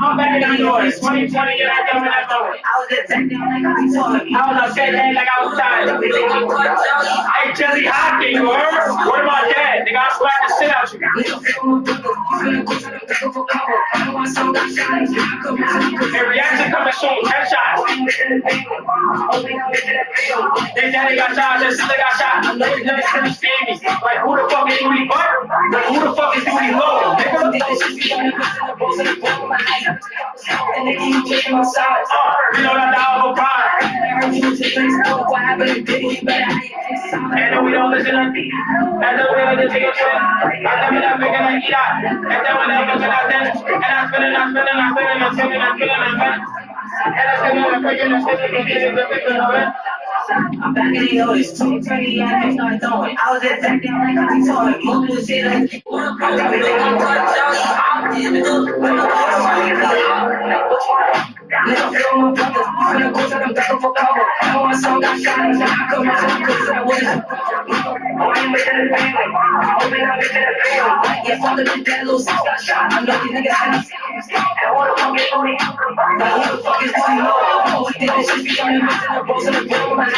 I'm back on yours. 2020, get out there when I know it. I was just back there like I was talking. I was upset like I was tired. Hey, Jelly Hockey, you heard? What about that? Nigga, I slap the shit out you. Hey, reaction coming soon. Headshot. They daddy got shot, their sister got shot. I know it's never gonna scare me. Like, who the fuck is Rudy Butt? Like, who the fuck is Rudy Low? Nigga, you know that dog will cry. And then we don't listen to me. And then we don't listen to your friend. And then we don't make it like eat out. And then we don't look at that dance. And I'm spinning. And I'm back in the Otis, 2:30, I can start throwing. I was just back there like I was talking. Moving the shit like everything I'm Nigga, feel my brothers, finna go to them back for cover. Know my son got shot, and I come out to the place that I was. I ain't making it family. I hope they not making it family. Yeah, father the dead little sis got shot. I know these niggas had us. And who the fuck is Tony? Like, who the fuck is Tony? No, we did this shit, we started missing the bros in the room. And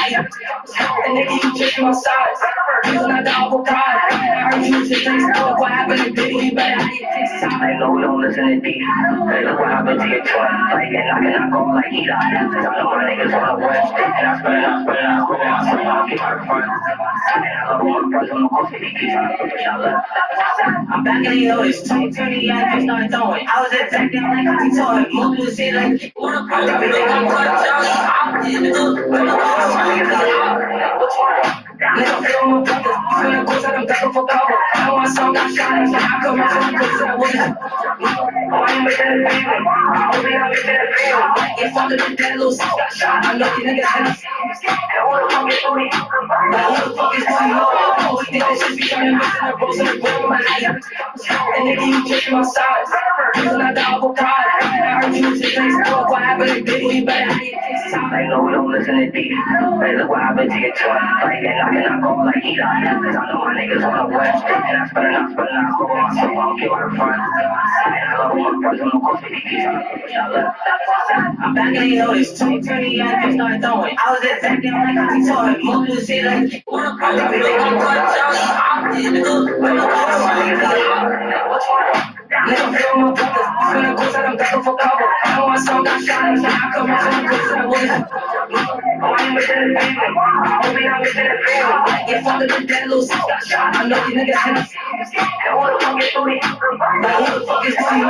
nigga, you chasing my sides. He's not the apple pie. I heard you just say stuff. What happened to Big? You better have your fix out. Hey, no, we don't listen to D. Hey, look what happened to your truck. Like, and I cannot go like he died. Cause I know my niggas on the west. And I spend it, I'll keep my front. And I love all the brothers on the coast. I'm back in the Otis, 2:30, I can start throwing. I was just back there like I was talking. Moving the shit like everything I'm Nigga, feel my brothers, finna go to them back for cover. Know my son got shot, and I come out to the place that I was. I ain't making it family. I hope they not making it family. Yeah, father the dead little sis got shot. I know these niggas had us. And who the fuck is Tony? Like, who the fuck is Tony? No, we did this shit, we started missing the bros in the room. And nigga, you chasing my sides. He's not the apple pie. I heard you just say stuff. What happened to Big? You better have your fix out. Hey, no, we don't listen to D. Hey, look what happened to your truck. Like, and I cannot go like he died. Cause I know my niggas on the west. And I spend it, I'll go on myself. I'll keep my front. And I love all the brothers on the coast. I'm back in the Otis, 2:30, I can start throwing. I was just back there like I was talking. Moving the shit like everything I'm Nigga, feel my brothers, finna go to them back for cover. Know my son got shot, and I come out to the place that I was. I ain't making it family. I hope they not making it family. Yeah, father the dead little sis got shot. I know these niggas had us. And who the fuck is Tony? Like, who the fuck is Tony? No,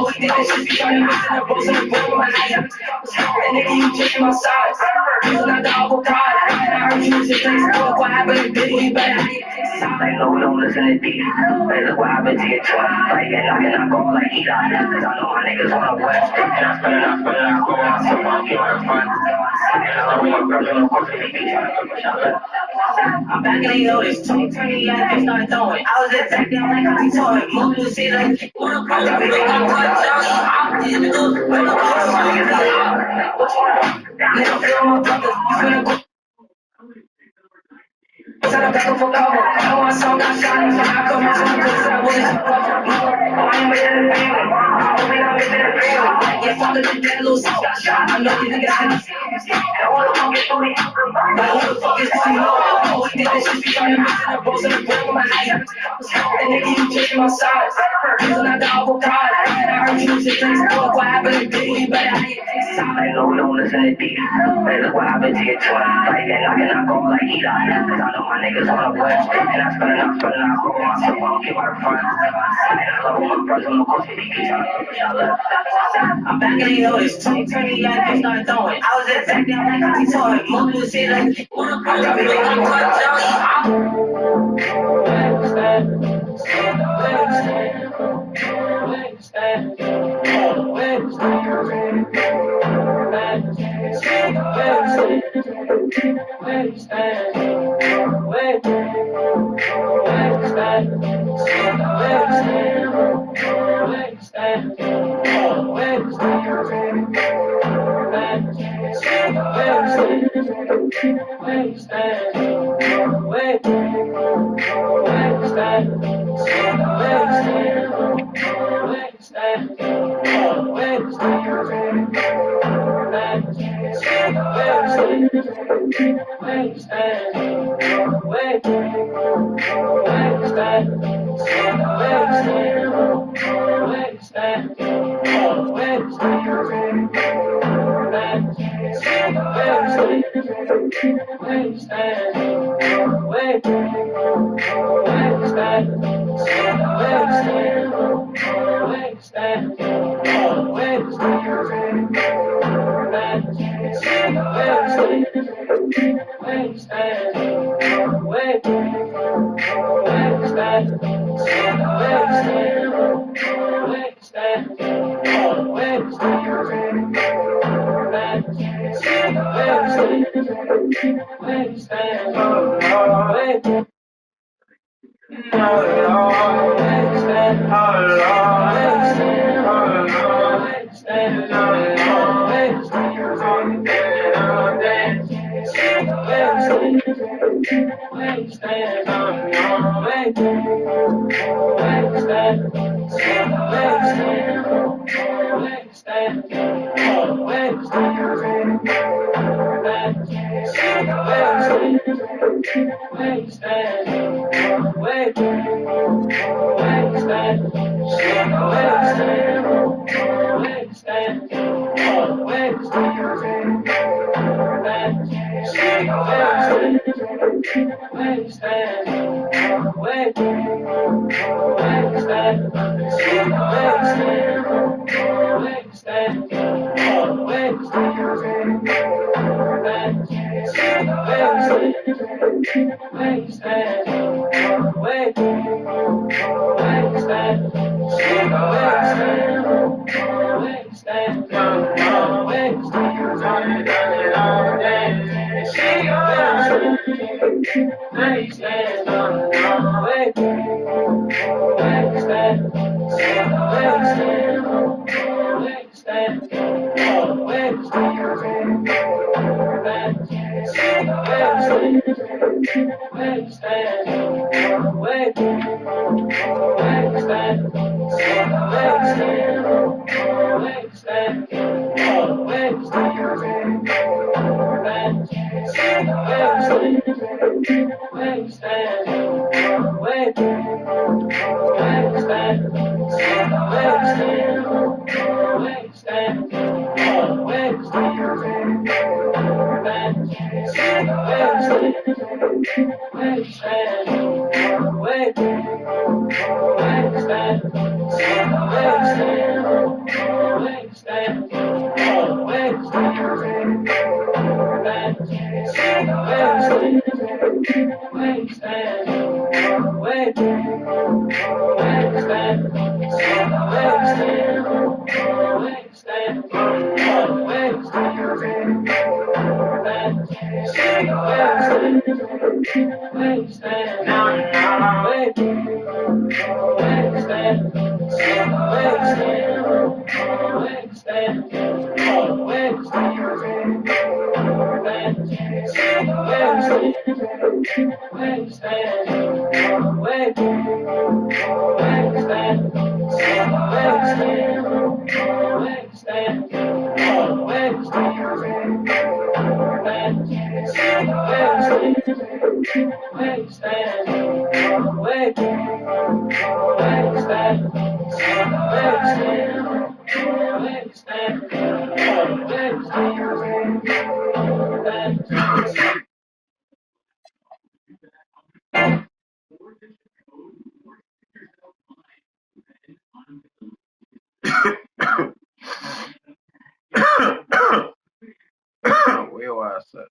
we did this shit, we started missing the bros in the room. And nigga, you chasing my sides. He's not the apple pie. I heard you just say stuff. What happened to Big? You better have your fix out. Hey, no, we don't listen to D. Hey, look what happened to your truck. Like, and I cannot go like he died. Cause I know my niggas on the west. And I spend it, I'll go on myself. I'll keep my front. And I love all the brothers on the coast. I'm back in the Otis, 2:30, I can start throwing. I was just back there like I was talking. Moving the shit like everything I'm Nigga, feel my brothers, finna go to the back for cover. Know my son got shot, and I come out to the place that I was. I ain't making it family. I hope they not making it family. Yeah, father the dead little sis got shot. I know these niggas had us. And who the fuck is Tony? Like, who the fuck is Tony? No, we did this shit, we started missing the bros in the room. And nigga, you chasing my sides. He's not the apple pie. I heard you just say stuff. What happened to Big? You better have your fix out. Hey, no, we don't listen to D. Hey, look what happened to your truck. Like, and I cannot go like he died. Cause I know my niggas on the west. And I spend it, I'll go on myself. I'll keep my front. And I love all the brothers on the coast. I'm back in the Otis, 2:30, I can start throwing. I was just back there like I was talking. Moving the shit like everything I'm Wait.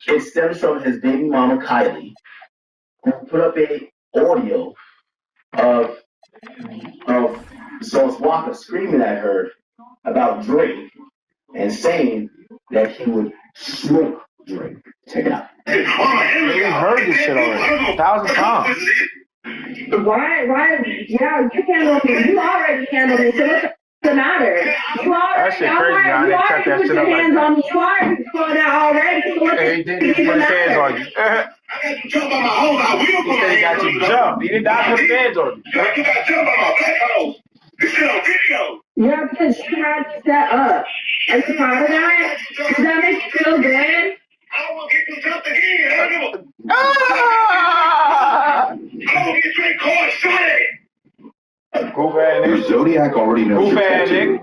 It stems from his baby mama Kylie, who put up a audio of Sauce Walker screaming at her about Drake and saying that he would smoke Drake. Check it out. We heard this shit already 1,000 times. Why? Yeah, you handle me. You already handle me. So what's the matter? You already, that shit crazy. I didn't cut that shit up like that. On me. You already saw that already. So what's he didn't put his hands on you. He said he got you jumped. He did not put his hands on you. You got jumped on my back. This shit on video. Yeah, because she had you set up. Are you proud of that? Does that make you feel good? I don't want to get Zodiac already knows your tattoo.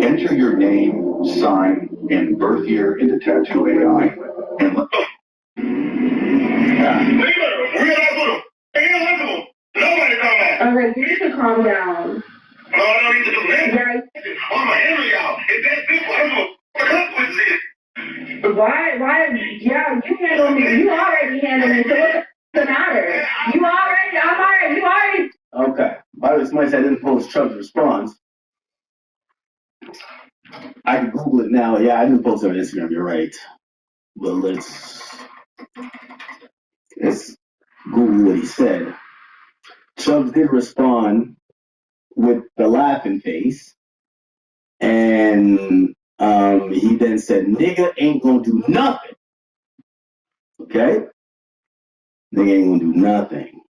Enter your name, sign, and birth year into Tattoo AI. And okay, you need to calm down. No, I don't need to do that. I'm a Henry out. It's that simple. I don't know what the Why, yeah, you handle me. You already handle me. So what's the matter? I'm already, you already. Okay. By the way, somebody said I didn't post Chubb's response. I can Google it now. Yeah, I didn't post it on Instagram. You're right. But let's Google what he said. Chubbs did respond with the laughing face, and he then said, "Nigga ain't gonna do nothing." Okay, nigga ain't gonna do nothing.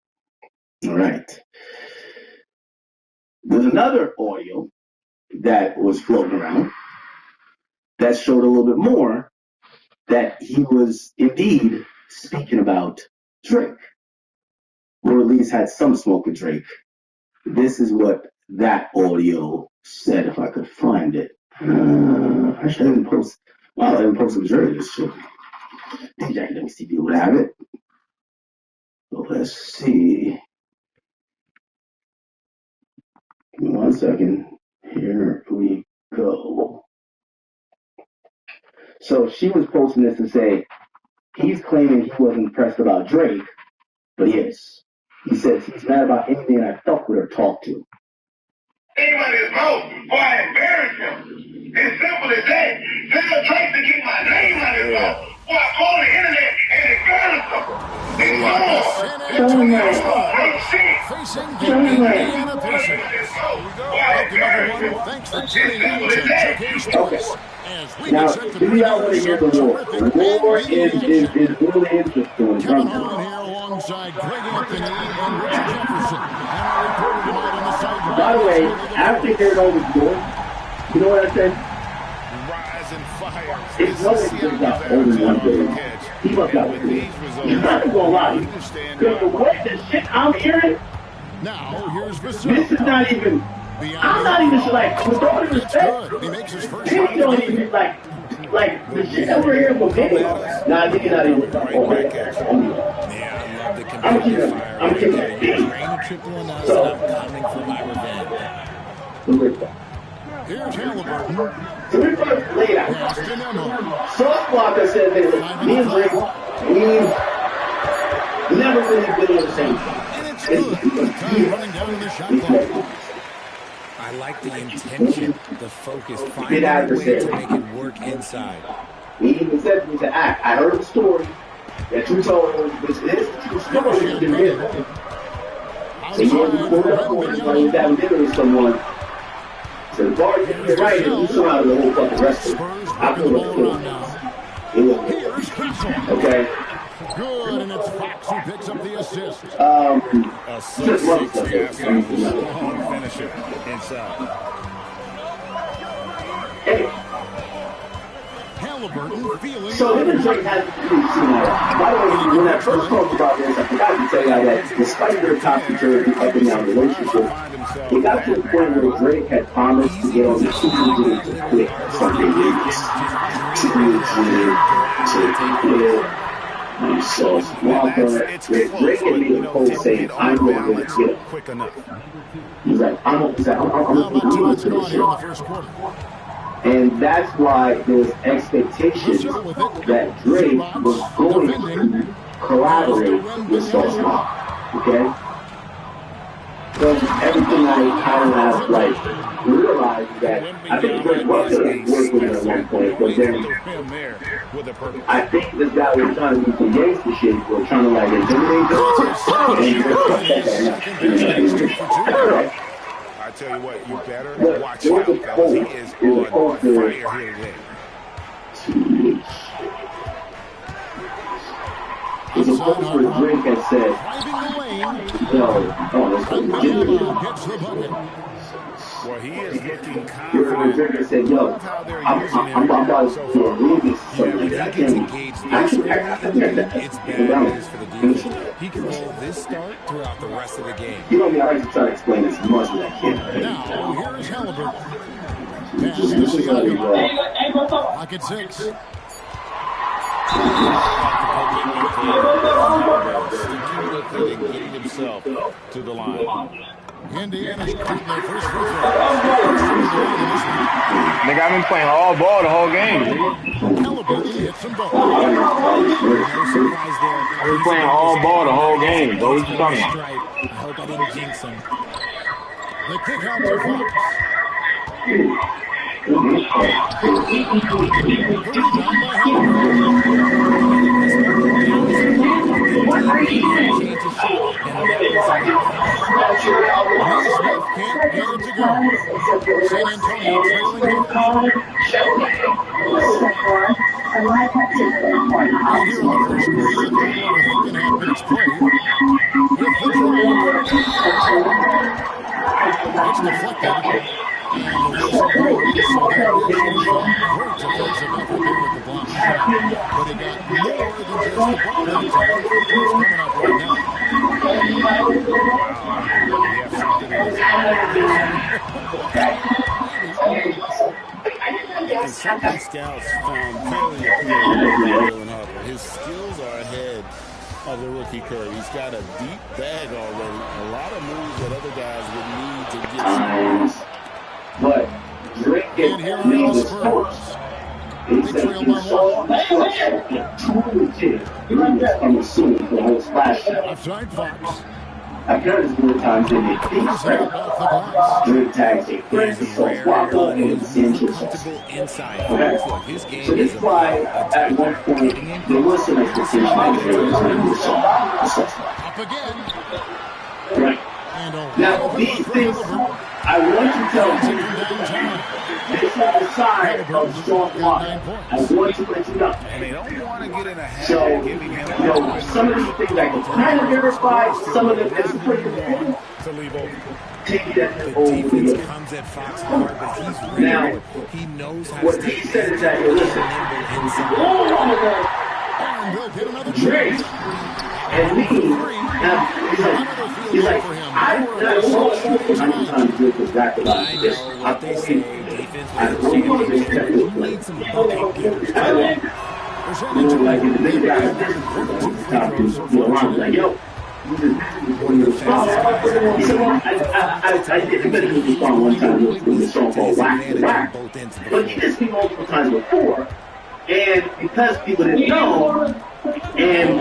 All right. There's another audio that was floating around that showed a little bit more that he was indeed speaking about Drake, or at least had some smoke with Drake. This is what that audio said, if I could find it. Actually, I didn't post. Well, I didn't post the majority of this shit. Let me see if you would have it. So let's see. Give me 1 second. Here we go. So she was posting this to say he's claiming he wasn't impressed about Drake, but he is. He says he's mad about anything I fuck with or talk to. Anybody's mouth before I embarrass him. It's simple as that. Tell Drake to keep my name out his mouth before I call the internet and embarrass him. It's Show him right. Thanks for tuning in to Jackass Okay. Now, do y'all want to hear the war? The war is really interesting when it Kevin comes to Harlan here alongside Greg Anthony and Richard Jefferson. And our reporter tonight on the sideline. By the way, after hearing all this war, you know what I said? Rise and fire. It's no way to got only one day. He must got one day. You're not gonna lie. Because the way the shit I'm hearing, Now, here's this is not even, I'm not even like, with all due respect, He makes his first Vinny don't even like the shit that we're hearing from Vinny. Nah, Vinny not even, I'm keeping it big. So, Here's Halliburton. so we first laid out. Sauce Walker said that me and Drake, we've never really been on the same thing. Running down the shot clock. I like the intention, the focus, finding a way to make it work inside. He even said to me, I heard the story that you told him, which is the true story. So you want to pull up on him while he's having dinner with someone. So the bar didn't get right, and you surrounded the whole fucking restaurant. I feel what's cool. It was okay. Good, and it's Fox who picks up the assist. Just one stuff. Finisher inside. Hey. Halliburton feeling. So him and Drake had to do By the way, when I first talked about this, I forgot to tell you that despite their topsy-turvy up and down relationship, it got to a point where Drake had promised to get on the super league to quit Sunday Vegas. To quit. So Walker, Drake had made a post saying, "I'm going to get him." He's like, "I'm going to do this shit." And that's why there's expectations that Drake was going to collaborate with Sauce Walker. Okay? But everything I kind of have realized that I think Drake was going to work with him at one point, but then I think this guy was trying to do some gangster shit, or trying to intimidate him. I tell you what, you better watch There out, was a fellas. quote. He is on fire here today. There's a quote where Drake had said, Well, he is looking Drake confident. said, "Yo, I'm about to leave this something that I can't." It's bad news for the defense. He can roll this start throughout the rest rest of the game. You know me, I like to try to explain as much as I can. Now, here is Halliburton. This is how they go. Lock at 6. Getting himself to the line. Indiana's cutting their first free throw. Nigga, I've been playing all ball the whole game. Halliburton hits them both. No surprise there. I've been playing all ball the whole game. What was you talking about? I hope I didn't jinx him. The kick out to Fox. Smith can't get it to go. San Antonio trailing here. And here in the first quarter, a little over 3.5 minutes played. With the drive. It's deflected. And the whistle blows, so that is a great defensive effort there with the block shot. But it got more than just the ball that time. It's coming up right now. And some of these scouts found very appealing his skills are ahead of the rookie curve. He's got a deep bag already. A lot of moves that other guys would need to get some. But Drake And here are the Spurs. They trail by 1. I'm assuming the whole splash. Offside Fox. I've done this many times in the He's held off the glass. Drake tags a crazy soft wobble and essential sauce. Comfortable inside. Okay. Look, his game So this is why at one point there was some expectation that Drake was going to be soft. Up again. Right. And Now these things I want to tell you. This is the side of strong water. I want to let you know. And they don't want to get in a habit So, of giving him some of these things I can kind of verify, some of them is pretty good. to leave over. Take that The over defense here. comes at Fox hard, but he's ready. Now, He knows how to what stay he said is that, listen, And they'll get another Drake chance. and me, now, he's like, I'm not sure I'm trying to do this back about I this. know I'm what they say. thinking, Defense I wins don't want to championships. this You need some bucket getters. For San Antonio, like, the big guy, I'm like, yo, he said, well, I did better than this song one time with the song called Whack the Whack. But he did speak multiple times before, and because people didn't know, and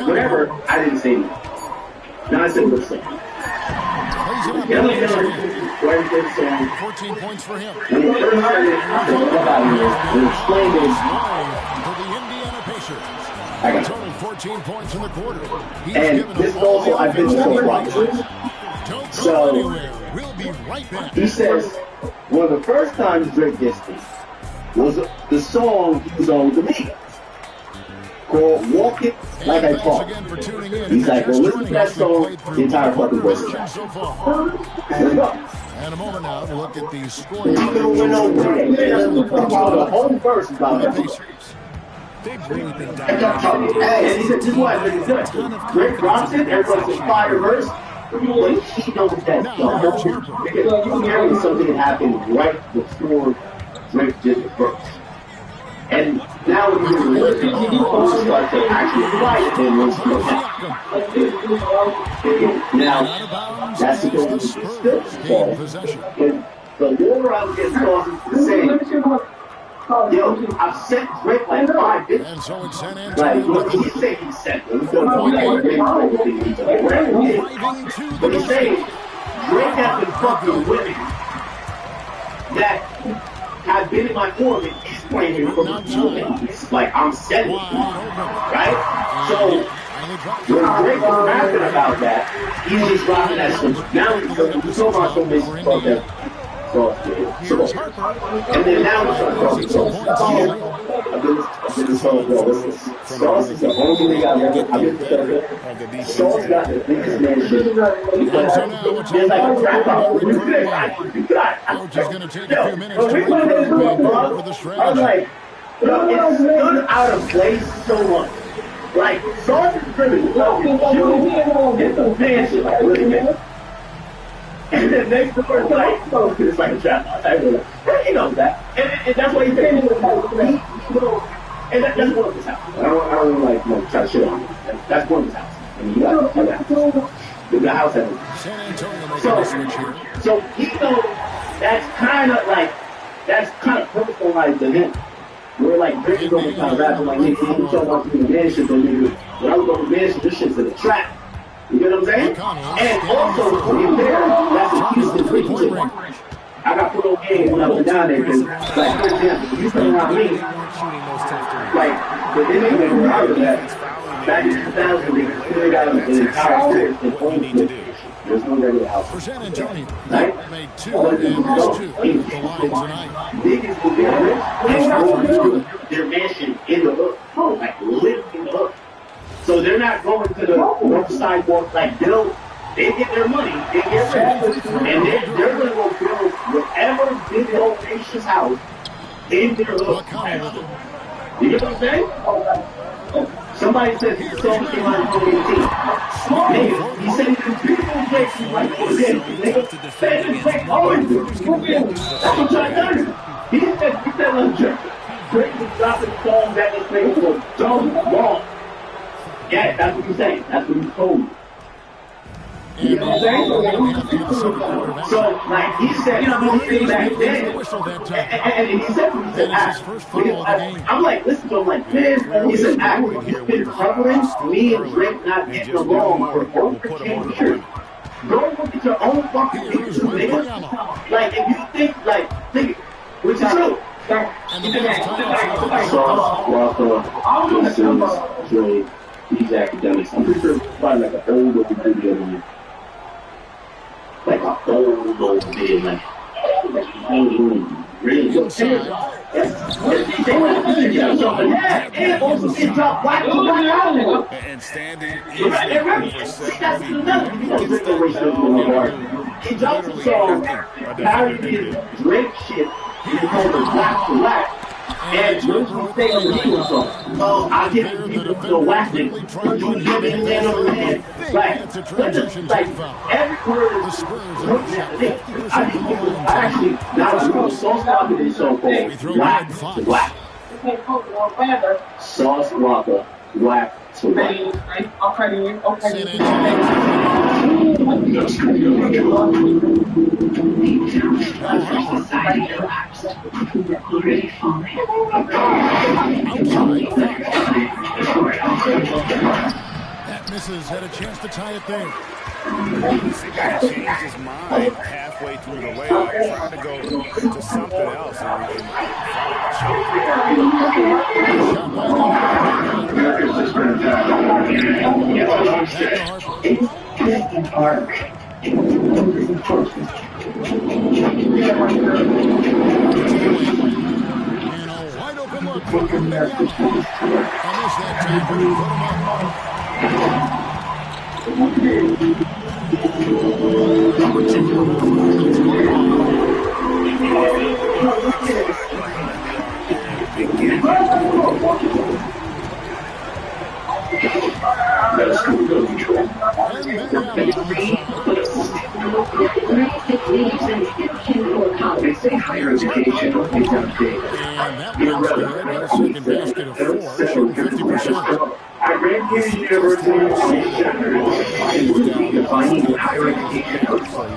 whatever, I didn't say anything. Now I said, listen. plays it up. Yeah, right there, so 14 points for him. when he first started talking about it, and explained it, For the Indiana Pacers. I got it. Total 14 points in the quarter. He's And given this them all also, the I've been offense so they far. need. Don't go So- anywhere. We'll be right back. He says, one of the first times Drake gets me was the song he was on with me called Walk It Like I Thanks Talk. again for tuning in. He's like, well, listen to that song, the entire fucking verse. Version so far. Let's go. And a moment now to look at the scoring. You can win no way. The whole verse is about The that. Pacers. They've really been Hey, and he said, this is why it's good. Drake drops it, everybody says fire verse, but he knows that stuff. Because you can hear when something happened right before Drake did the verse. And now when you listen, you start to actually write it in once you now, that's the goal of the still ball. But the lower I get tossed is the same. Yo, I've sent Drake like 5 different. And so it's San Like, Antonio. what did he say he said? He's going to But he's saying, Drake has been fucking women that have been in my orbit. He's playing here for the It's like, I'm 70, right? So, when Drake was rapping about that, he's just rapping that stuff. Now, he's so much on this stuff that and then now we're talking about I've been this whole Sauce is the only thing I've been Sauce got the biggest man shit. There's like a trap out. Coach is going to take a few minutes to recruit for the I was strategy. like, yo, it stood out of place so much Like, Sauce is really low. It's a mansion, like, really big. And then next door is like, it's like a trap house. He knows that. And that's why he's saying it. And that's one of his houses. I don't like, try to shit on him. That's one of his houses. I mean, you got the house has San Antonio making a switch here. So he knows that's kind of personalized to him. We're like Brittany's over kind of rapping like, nigga, you don't want to be a mansion, but nigga, when I was over mansion, this shit's in a trap. You get what I'm saying? And also, when you're there, that's a Houston three-point range. I got put on game when I was down there because, like, for example, you come around me, like, but they didn't even remember that. Back in 2000, they cleared out an entire court in only there's no regular house. For San Antonio, right? made 2 and missed 2 at the line tonight. Niggas will get rich. Their mansion in the hook. Like, live in the hook. So they're not going to the north sidewalk. Like, they get their money, they get rich, and they're going to go build whatever big old nation's house in their hook. You get what I'm saying? Somebody said the song came out in 2018. Nigga, he said he could beat those places like this. Nigga, that's what y'all done. He said, look, Drake was dropping songs that this nigga was dumb wrong. Yeah, that's what he's saying. That's what he told me. You know what I'm saying? So, like, he said, back then, and he said to me, he said, I'm like, listen to him, like, man, he said, you've been covering me and Drake not getting along for over 10 years. Go look at your own fucking pictures, nigga. Like, if you think, which is true. Drake, these academics, I'm pretty sure it's probably like an old video of me. Like a old video, like, really good. And also get dropped white and standing for 7 He dropped some song, parodying Drake shit, because of Black to Black. And Drake will say on the song, I give people to the whack nigga. You give me man on the man. Like, every word is I actually, now I'm sauce walker this song called Black to Black. Sauce walker, Black to Black. That misses, had a chance to tie it there. He changed his mind halfway through the layup, trying to go to something else. Wide open look for Nba2k26. Almost that time, but he put him up. Number 2. That's cool, go control. Higher education is outdated. Irrelevant. Second basket of 4, shooting 50%. I ran here at University of defining higher education outlook.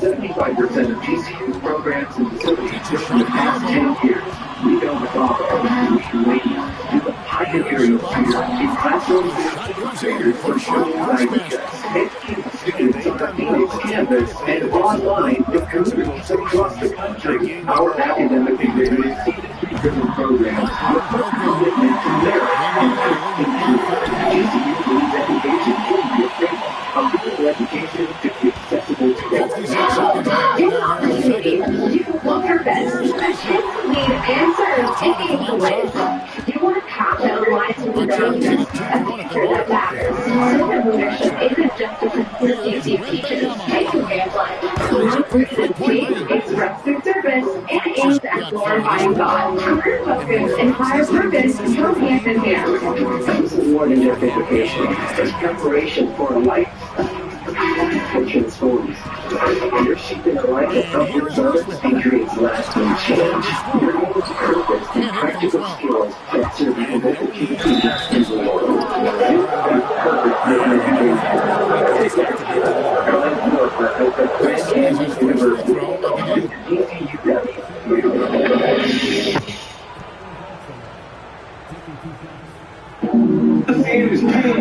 75% of GCU programs and facilities for the past 10 years. We built a evolution radio to the pioneering sphere in classrooms and graders for sharing ideas, educating students on the Phoenix campus and online with communities across the country. Our academic integrated student-driven programs with a commitment to merit and GCU believes education should be a framework. A physical education should be accessible to everyone. You want your best. Need answers in easy ways. You want to capitalize on the values, a future that matters. Student leadership isn't just a consistency of teachers taking their life. It's trusted service and aims at glorifying God. Career focus and higher purpose go hand in hand. This is more than just education. It's preparation for a lifestyle that transforms. And you're shaping a life that helps others and creates lasting change. You're able to purpose and practical skills that serve you in both the community and the world. You are purpose making a dream. This is his first free throw of the game.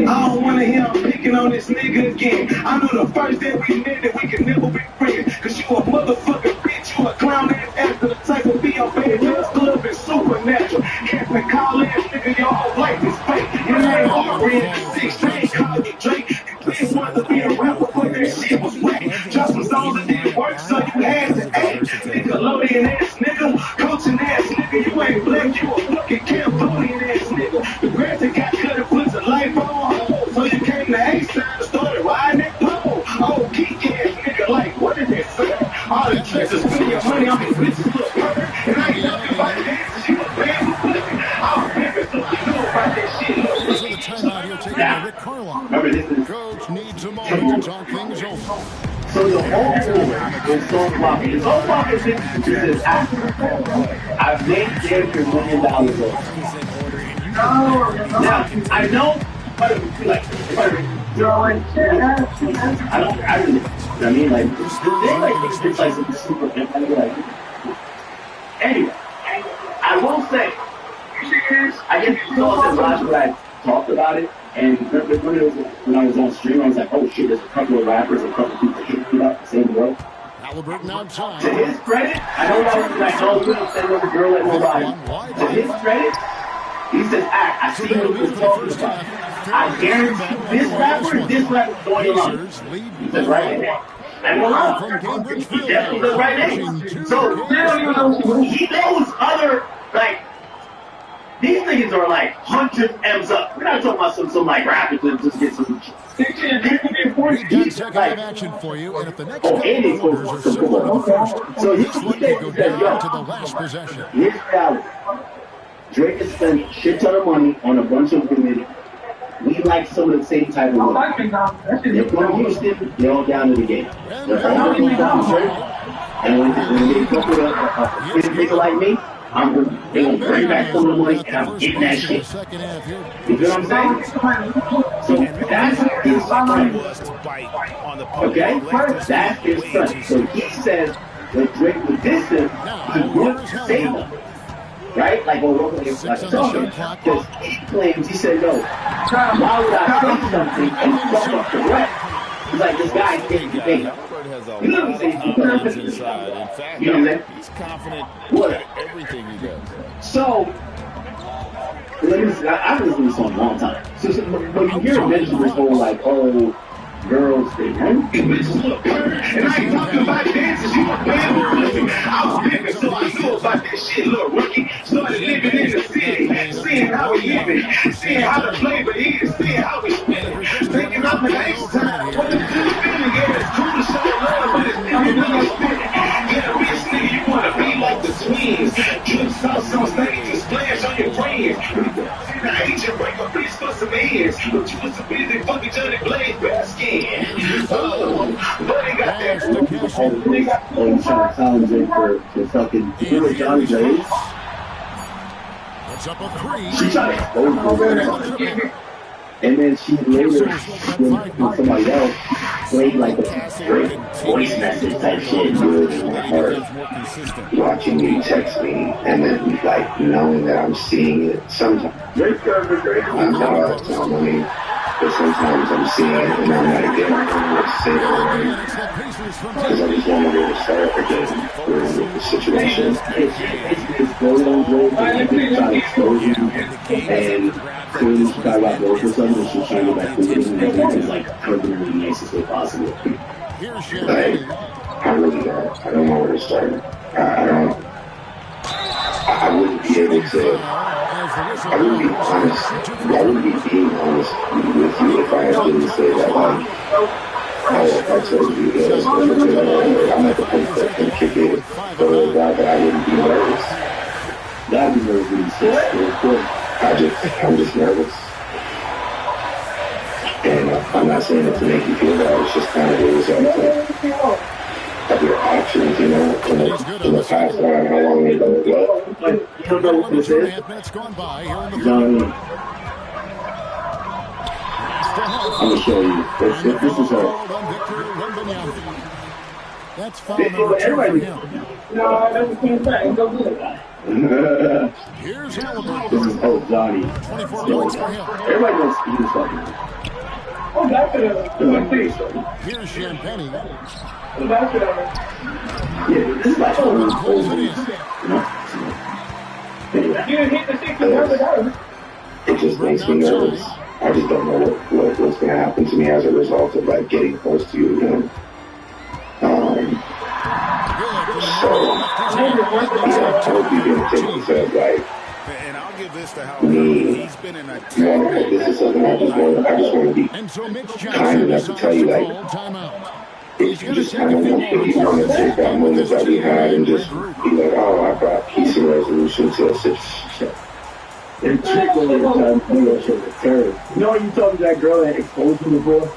I don't wanna hear him picking on this nigga again. I know the first day we met that we could never be friends. Cause you a motherfucking bitch, you a clown ass after the type of be on bed. This club is supernatural. Can't be call ass nigga, your whole life is fake. You ain't already 16, call you Drake. You didn't want to be a rapper, but that shit was whack. Just was all that didn't work, so you had to act. Nickelodeon ass nigga, coaching ass nigga, you ain't black, you a fucking Cambodian ass nigga. The grass that got cut and puts a life on hold. So you came to A-side and started riding that pole. Oh, geek ass nigga, like, what did that say? All the tricks is spending your money on these bitches look perfect. And I ain't talking about the dances, you a bad pussy. I'm pimping, so I know about that shit. This is the timeout here taken by Rick Carlisle. Remember, this is Coach needs a moment to talk things over. so the whole thing is so floppy. The so floppy is this I've made Derek $1 million over. Now, I know, but like, if I really, I mean, like, they like it's like some super, like, anyway, I will say, I guess you saw this last when I talked about it, and when I was on stream, I was like, oh shit, there's a couple of rappers, a couple of people hitting me up the same way. Halliburton outside. To his credit, I don't know, like, oh, you don't send over girl at nobody. To his credit, he says, I see what he was talking about. I guarantee this rapper going along. He says right now. And he definitely does right now. So, he knows other, like, these niggas are like 100 M's up. We're not talking about some like rappers that just get some. We've got second half action for you, and if the next couple of quarters are similar to the first, So this one could go down to the last possession. Here's reality. Drake has spent a shit ton of money on a bunch of women. We like some of the same type of women. They're from Houston, they're all down to the game. They're all down to Drake. And when they fuck with a nigga like me, they gonna bring back some of the money and I'm getting that shit. You know what I'm saying? So that's his strength. Okay? That's his strength. So he says that Drake would diss him, he won't say nothing. Right? Like, because he claims, he said, no, why would I say something and fuck up the rest? He's like, this guy's getting debate. Has a lot of confidence inside. In fact, you know he's confident in everything he does. So, I've listened to this song a long time. So when you hear him mention this whole, like, oh, girls, they want bitches look perfect. And I ain't talking about dances, you a bad pussy. I was pimping, so I knew about that shit, little rookie. Started living in the city, seeing how we living, seeing how the flavor is, seeing how we spend. Thinking I'm an ace time, what the good feeling, yeah, it's cool to show love, but it's never really spinning. Yeah, bitch, nigga, you wanna be like the twins. Drip sauce on stage and splash on your friends. I hate you, break a bitch for some ends. But you was so busy fucking Johnny Blaze best skin. Oh, but they got that. He's trying to challenge him for fucking Johnny Blaze. Puts up a three. She tried to expose him. And then she later, when somebody else played like a great voice message type shit, dude. Her watching you text me, and then like knowing that I'm seeing it sometimes. I'm not telling me, but sometimes I'm seeing it and I'm not getting what to say to her. Because I just want to really start again with the situation. It's going on great, but I try to expose you, and when she got about both or something, she's trying to go back to it, and like hurting her in the nicest way possible. Like, I really don't. I don't know where to start. I wouldn't be able to. I wouldn't be honest. I wouldn't be being honest with you if I had to say that. Like, told you that I'm at the point that I can kick it for a guy that I wouldn't be nervous. That'd be nervous when he's 6'4". I'm just nervous. And I'm not saying it to make you feel bad. It's just kind of the result of your options, in the past, how long they go. You don't know what this is? I'm going to show you. This is her. That's foul number 2 for him. No, that's the same thing. Go do it. Here's Halliburton. This is Johnny. 24 points for him. Everybody knows he's fucking. Oh, that's it. Here's Champagne. That's it. Yeah, this is like Pulls it in. Anyway, You didn't hit the 6 and never it just makes me nervous. I just don't know what's going to happen to me as a result of like getting close to you again. So I hope you didn't think this as like And I'll give this to how me. he's been in a This is something I just want to be kind enough to tell you, like, if you just kind of want to take that moment that we had and just be like, oh, I brought peace and resolution to a situation. And check on the time you don't show the terror. You know when you told me that girl that exposed you before?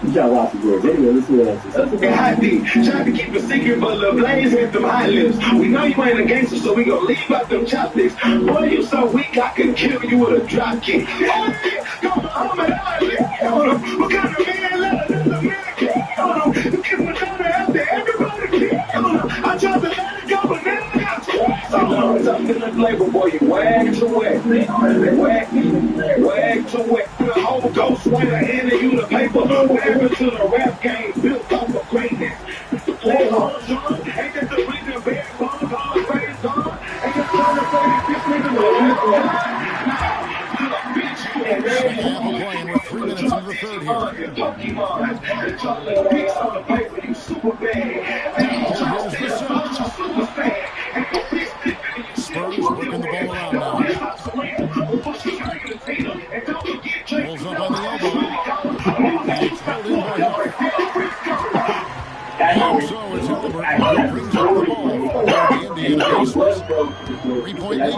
You got lots of girls. Anyway, let's see what else is. That's a hot D. Trying to keep a secret, but Lil Blaze hit them high lips. We know you ain't a gangster, so we gon' leave out them chopsticks. Boy, you so weak, I could kill you with a drop kick. Come on, man, what kind of man let another man kill him? You keep my daughter out there, everybody kill him. I tried to let it go, but then I got twice. I'm in the flavor, boy, you wag to wag. Wag to wag. The whole ghost winner handing you the paper. Whatever to the rap game built off of greatness. Ain't that the reason bad bombs all praise on? Ain't that trying to say this nigga playing with 3 minutes into the third here. Pokemon, chocolate pics on the paper, you super bad. Spurs working the ball around now. Pulls up on the elbow. He's held in by him. And so it's Halliburton who brings up the ball for the Indiana Pacers. 3-point lead.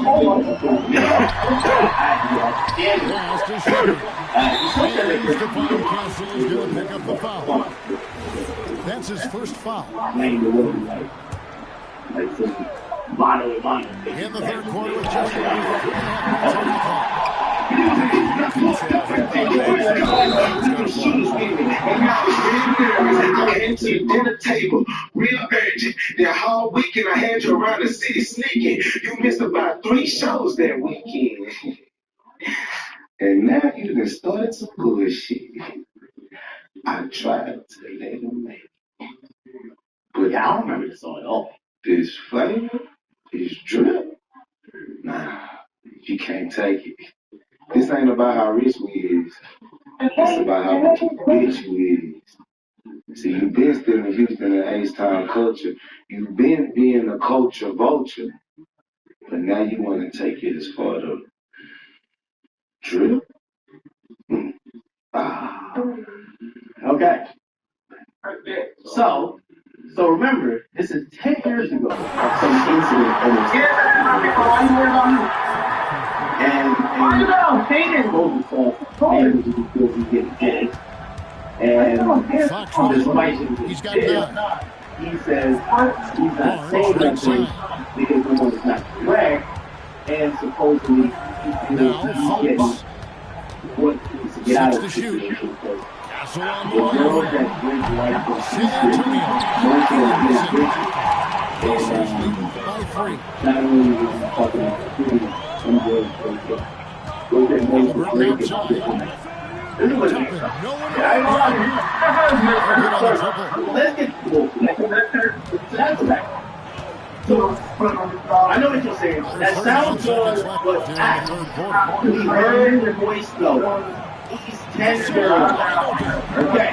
Pass to Sugar. And Stephon Castle is going to pick up the foul. That's his first foul. In the third quarter, with just over 3.5 minutes on the clock. Dinner table, real urgent. That whole weekend I had you around the city sneaking. You missed about 3 shows that weekend. And now you done started some bullshit. I tried to let him make it. But I don't remember this song at all. This flavor, this drip. Nah, you can't take it. This ain't about how rich we is. It's about how much bitch you is. See, you've been still in Houston and H-Town culture. You've been being a culture vulture. But now you want to take it as far to drip? Okay. So remember, this is 10 years ago. Some incident almost. And He's got 9. He says he's not saying nothing because the one is not correct, and supposedly he's getting what to get out of the situation. Castle on the line. San Antonio. Pacers leading by 3. Not only is he talking about food, Halliburton outside. this is what No one let's get to the that's right. So, I know what you're saying. That sounds good, but we heard the voice though. He's 10 years old. Okay.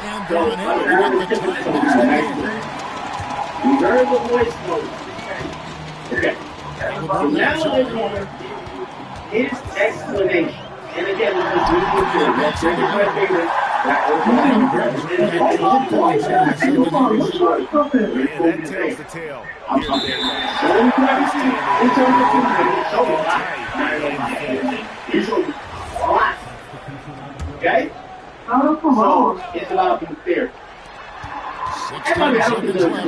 And they're unable to get the time. We heard the voice though. Okay. So now let's go his explanation. And again, this is really good. That's my favorite. that tells the tale. Okay? So, it's allowed to be fair. Everybody, I don't deserve to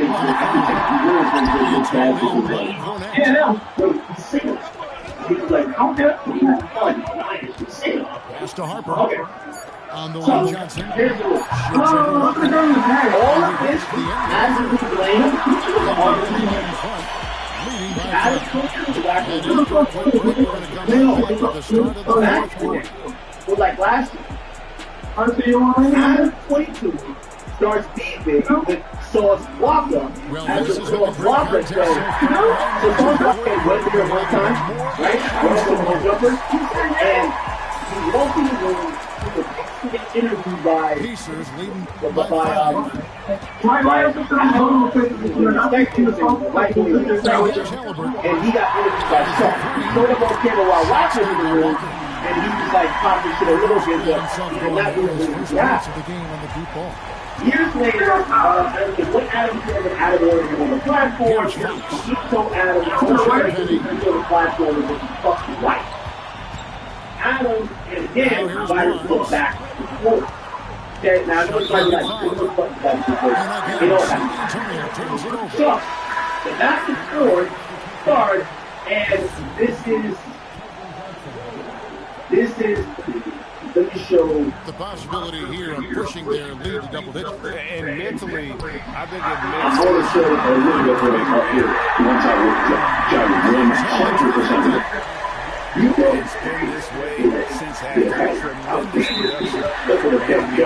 Pass to Harper. Okay. On the line, Johnson. Here's the rule. All of this has to be blamed on the team. Was like last year. Out of 22 starts beefing with Sauce Walker as the Sauce Walker says, so Sauce Walker went to one time, right? Went to the jumpers, and he walked in the room. He was interviewed by Pacers leading and he got interviewed by Sauce. He sort of on camera while watching the room, and he was like popping shit a little bit, and that was the game on the deep ball. Years later, when Adam came with Adam Warren on the platform, he told Adam, until the platform was fucking white. Adam, and again, invited to look back and forth. Okay, now I know it's like, you know what happened. So, the back and forth starts, and this is, let me show the possibility here of pushing their lead to double digits. And mentally, I think it I'm going to show a little bit of it up here. Once I look at John Williams, 100%. It's been this way since having tremendous production. In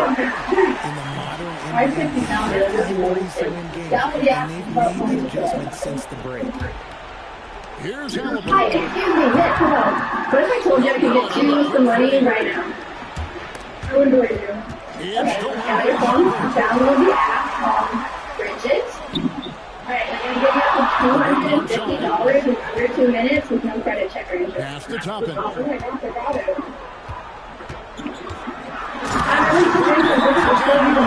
the modern NBA, this is a 47 game, and they've made the adjustment since the break. Here's Hi, excuse me, Nick, come on. What if I told you I could get you some money right now? I wouldn't believe you. Okay, got your phone, download the app called Bridget. Alright, I'm going to give you up to $250 in under 2 minutes with no credit check or anything. pass to Toppin. Oh my gosh, I got it. I'm really surprised that this is still even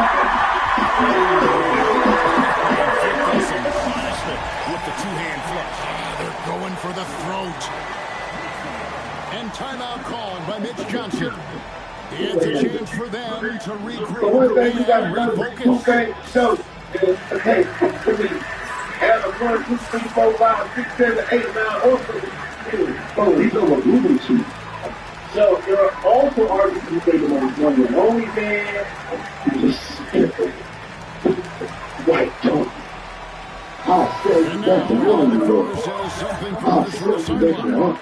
With the two-hand flush. They're going for the throat. And timeout called by Mitch Johnson. It's a chance for them to regroup and refocus. Okay, so, okay, have a 1, 2, 3, 4, 5, 6, 7, 8, 9, oh, he's on a moving suit. So there are also arguments you say the most one and only man. White don't. I'll say that's the woman girl. I'll say that's the woman.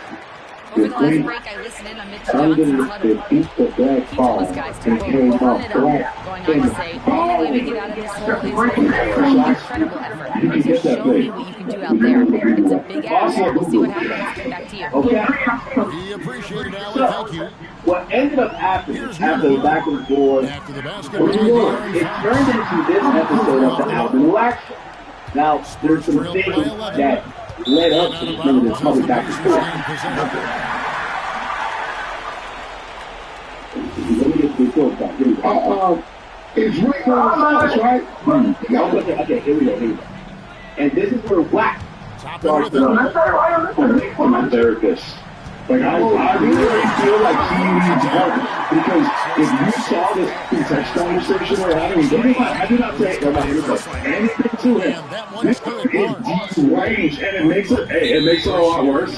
Over the last break, I listened in on Mitch Johnson's letter. He told us guys to quote, run it up, going on to say, the only way we get out of this hole is with an incredible effort. So show me what you can do out there. It's a big ask. We'll see what happens. Back to you. Okay. We appreciate it, Alan. Thank you. What ended up happening after the back and forth, After the it basketball, turned into this episode of the Alvin Wax Show. Now, there's some things that led up to this coming back and forth. Let me get the quote back. Here we go. It's right on right? Okay, here we go. And this is where Wax starts to my therapist. Like, I really feel like he needs help. Because if you saw this text conversation we're having, I do not say anything to him. This is deranged, and it makes it a lot worse.